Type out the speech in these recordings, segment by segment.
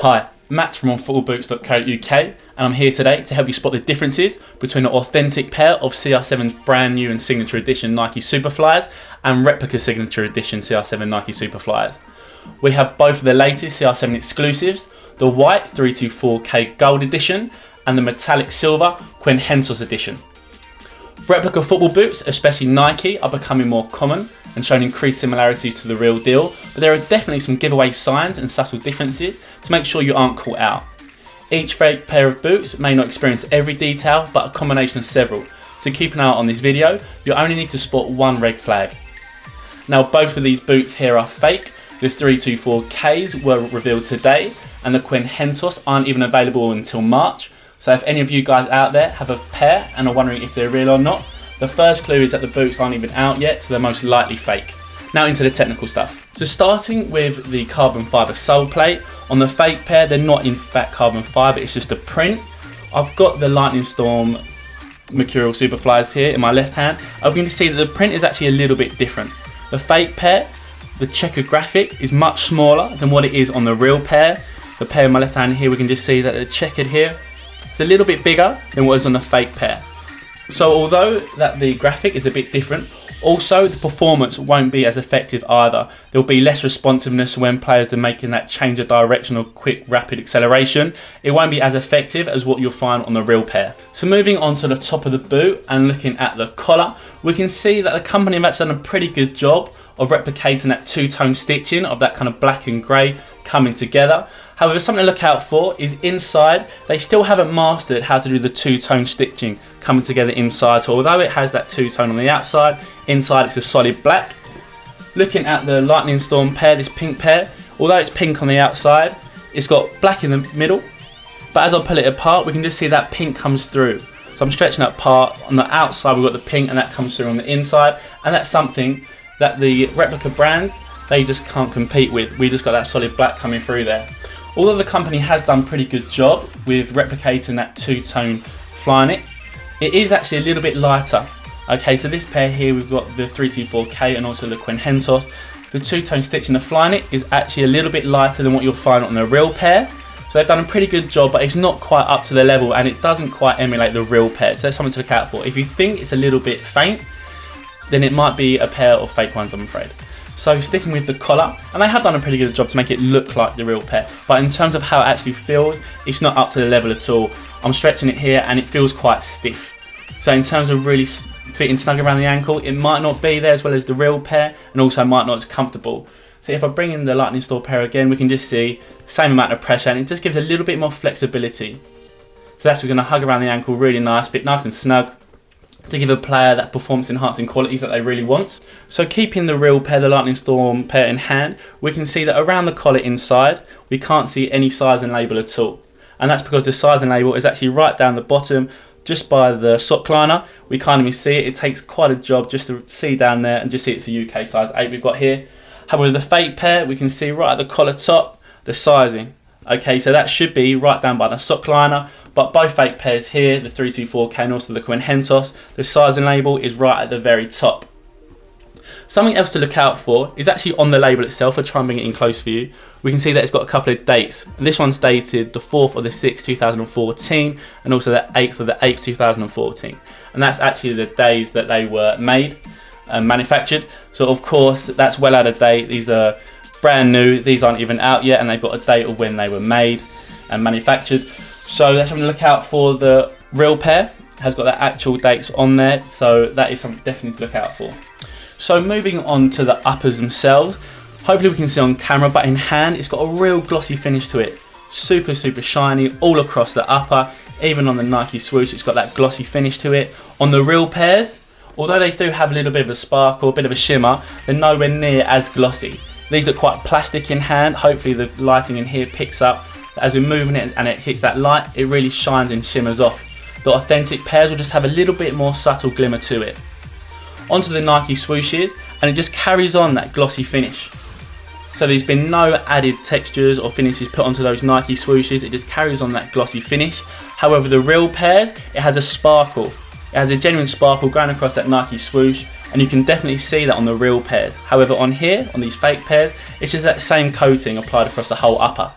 Hi, Matt's from unfootballboots.co.uk and I'm here today to help you spot the differences between an authentic pair of CR7's brand new and signature edition Nike Superflies and replica signature edition CR7 Nike Superflies. We have both of the latest CR7 exclusives, the white 324K Gold edition and the metallic silver Quinhentos edition. Replica football boots, especially Nike, are becoming more common and showing increased similarities to the real deal, but there are definitely some giveaway signs and subtle differences to make sure you aren't caught out. Each fake pair of boots may not experience every detail, but a combination of several, so keep an eye out on this video. You only need to spot one red flag. Now both of these boots here are fake. The 324Ks were revealed today and the Quinhentos aren't even available until March. So if any of you guys out there have a pair and are wondering if they're real or not, the first clue is that the boots aren't even out yet, so they're most likely fake. Now into the technical stuff. So starting with the carbon fibre sole plate, on the fake pair they're not in fact carbon fibre, it's just a print. I've got the Lightning Storm Mercurial Superflies here in my left hand. I'm going to see that the print is actually a little bit different. The fake pair, the checker graphic is much smaller than what it is on the real pair. The pair in my left hand here, we can just see that the checkered here, it's a little bit bigger than what is on the fake pair. So although that the graphic is a bit different, also the performance won't be as effective either. There'll be less responsiveness when players are making that change of direction or quick rapid acceleration. It won't be as effective as what you'll find on the real pair. So moving on to the top of the boot and looking at the collar, we can see that the company have actually done a pretty good job of replicating that two-tone stitching of that kind of black and grey coming together. However, something to look out for is inside, they still haven't mastered how to do the two-tone stitching coming together inside. So although it has that two-tone on the outside, inside it's a solid black. Looking at the Lightning Storm pair, this pink pair, although it's pink on the outside, it's got black in the middle. But as I pull it apart, we can just see that pink comes through. So I'm stretching that apart. On the outside, we've got the pink and that comes through on the inside. And that's something that the replica brands, they just can't compete with. We just got that solid black coming through there. Although the company has done a pretty good job with replicating that two-tone Flyknit, it is actually a little bit lighter. Okay, so this pair here, we've got the 324K and also the Quinhentos. The two-tone stitch in the Flyknit is actually a little bit lighter than what you'll find on the real pair. So they've done a pretty good job, but it's not quite up to the level and it doesn't quite emulate the real pair. So that's something to look out for. If you think it's a little bit faint, then it might be a pair of fake ones, I'm afraid. So sticking with the collar, and they have done a pretty good job to make it look like the real pair, but in terms of how it actually feels, it's not up to the level at all. I'm stretching it here and it feels quite stiff. So in terms of really fitting snug around the ankle, it might not be there as well as the real pair, and also might not as comfortable. So if I bring in the Lightning Storm pair again, we can just see the same amount of pressure and it just gives a little bit more flexibility. So that's going to hug around the ankle really nice, fit nice and snug, to give a player that performance enhancing qualities that they really want. So keeping the real pair, the Lightning Storm pair in hand, we can see that around the collar inside, we can't see any size and label at all. And that's because the size and label is actually right down the bottom, just by the sock liner. We can't even see it. It takes quite a job just to see down there and just see it's a UK size 8 we've got here. However, the fake pair, we can see right at the collar top, the sizing. Okay, so that should be right down by the sock liner, but both fake pairs here, the 324K and also the Quinhentos, the sizing label is right at the very top. Something else to look out for is actually on the label itself. I'll try and bring it in close for you. We can see that it's got a couple of dates. And this one's dated the 4th of the 6th, 2014, and also the 8th of the 8th, 2014. And that's actually the days that they were made and manufactured. So of course, that's well out of date. These are brand new, these aren't even out yet, and they've got a date of when they were made and manufactured. So that's something to look out for. The real pair has got the actual dates on there, so that is something definitely to look out for. So moving on to the uppers themselves, hopefully we can see on camera, but in hand it's got a real glossy finish to it. Super shiny all across the upper, even on the Nike swoosh it's got that glossy finish to it. On the real pairs, although they do have a little bit of a sparkle, a bit of a shimmer, they're nowhere near as glossy. These are quite plastic in hand. Hopefully the lighting in here picks up. As we're moving it and it hits that light, it really shines and shimmers off. The authentic pairs will just have a little bit more subtle glimmer to it. Onto the Nike swooshes, and it just carries on that glossy finish. So there's been no added textures or finishes put onto those Nike swooshes, it just carries on that glossy finish. However, the real pairs, it has a sparkle. It has a genuine sparkle going across that Nike swoosh, and you can definitely see that on the real pairs. However, on here, on these fake pairs, it's just that same coating applied across the whole upper.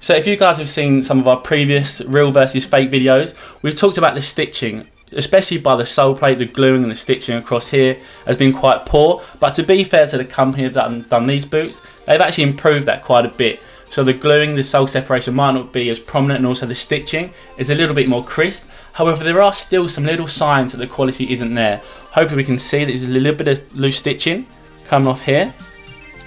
So if you guys have seen some of our previous real versus fake videos, we've talked about the stitching, especially by the sole plate, the gluing and the stitching across here has been quite poor. But to be fair to the company that have done these boots, they've actually improved that quite a bit. So the gluing, the sole separation might not be as prominent, and also the stitching is a little bit more crisp. However, there are still some little signs that the quality isn't there. Hopefully we can see that there's a little bit of loose stitching coming off here.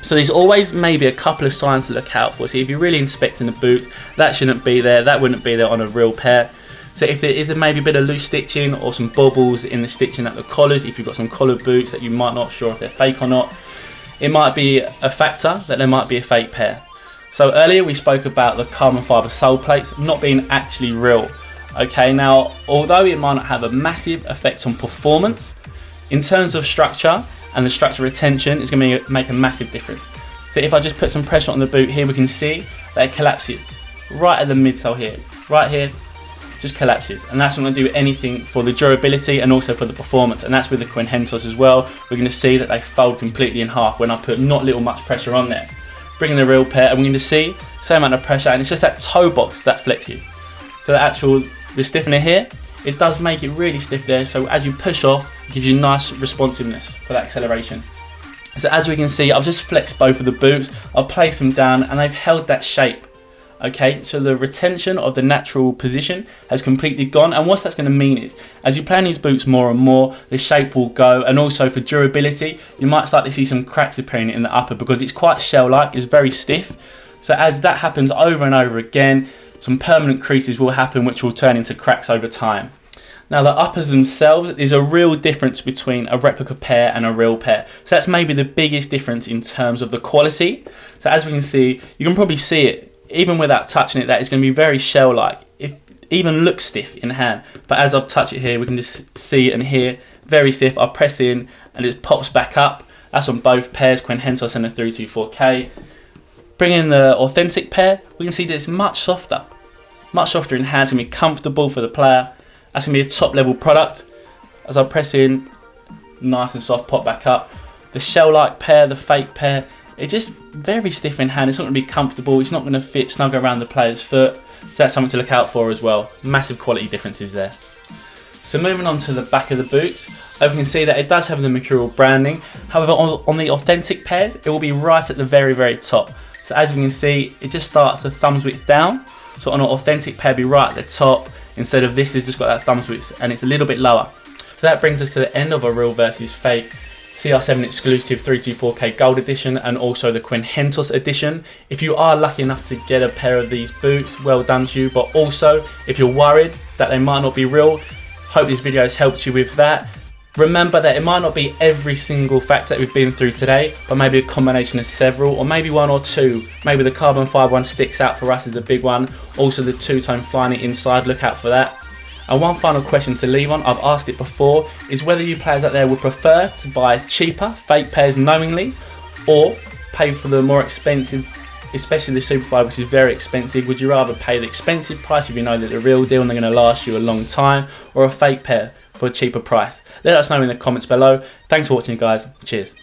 So there's always maybe a couple of signs to look out for. So if you're really inspecting the boot, that shouldn't be there, that wouldn't be there on a real pair. So if there is maybe a bit of loose stitching or some bobbles in the stitching at the collars, if you've got some collared boots that you might not sure if they're fake or not, it might be a factor that there might be a fake pair. So earlier we spoke about the carbon fibre sole plates not being actually real. Okay, now although it might not have a massive effect on performance, in terms of structure and the structure retention, it's going to make a massive difference. So if I just put some pressure on the boot here, we can see that it collapses right at the midsole here, right here, just collapses, and that's not going to do anything for the durability and also for the performance. And that's with the Quinhentos as well. We're going to see that they fold completely in half when I put not much pressure on there. Bringing the real pair, and we're going to see same amount of pressure, and it's just that toe box that flexes. So the stiffener here, it does make it really stiff there, so as you push off, it gives you nice responsiveness for that acceleration. So as we can see, I've just flexed both of the boots, I've placed them down, and they've held that shape. Okay, so the retention of the natural position has completely gone, and what that's going to mean is, as you play on these boots more and more, the shape will go, and also for durability, you might start to see some cracks appearing in the upper because it's quite shell-like, it's very stiff. So as that happens over and over again, some permanent creases will happen which will turn into cracks over time. Now the uppers themselves, there's a real difference between a replica pair and a real pair. So that's maybe the biggest difference in terms of the quality. So as we can see, you can probably see it, even without touching it, that it's going to be very shell-like. It even looks stiff in hand. But as I've touched it here, we can just see and hear, very stiff. I press in and it pops back up. That's on both pairs, Quinhentos and the 324K. Bring in the authentic pair, we can see that it's much softer in hand. It's going to be comfortable for the player. That's going to be a top level product. As I press in, nice and soft, pop back up. The shell-like pair, the fake pair, it's just very stiff in hand. It's not going to be comfortable. It's not going to fit snug around the player's foot. So that's something to look out for as well. Massive quality differences there. So moving on to the back of the boots, we can see that it does have the Mercurial branding. However, on the authentic pairs, it will be right at the very top. So as we can see, it just starts the thumbs width down. So on an authentic pair, be right at the top. Instead of this, it's just got that thumbs width and it's a little bit lower. So that brings us to the end of a real versus fake CR7 exclusive 324K Gold edition and also the Quinhentos edition. If you are lucky enough to get a pair of these boots, well done to you. But also, if you're worried that they might not be real, hope this video has helped you with that. Remember that it might not be every single factor that we've been through today, but maybe a combination of several, or maybe one or two. Maybe the carbon fibre one sticks out for us as a big one. Also the two-tone flying inside, look out for that. And one final question to leave on, I've asked it before, is whether you players out there would prefer to buy cheaper fake pairs knowingly, or pay for the more expensive, especially the Superfly, which is very expensive. Would you rather pay the expensive price if you know that they're the real deal and they're going to last you a long time, or a fake pair for a cheaper price? Let us know in the comments below. Thanks for watching, guys. Cheers.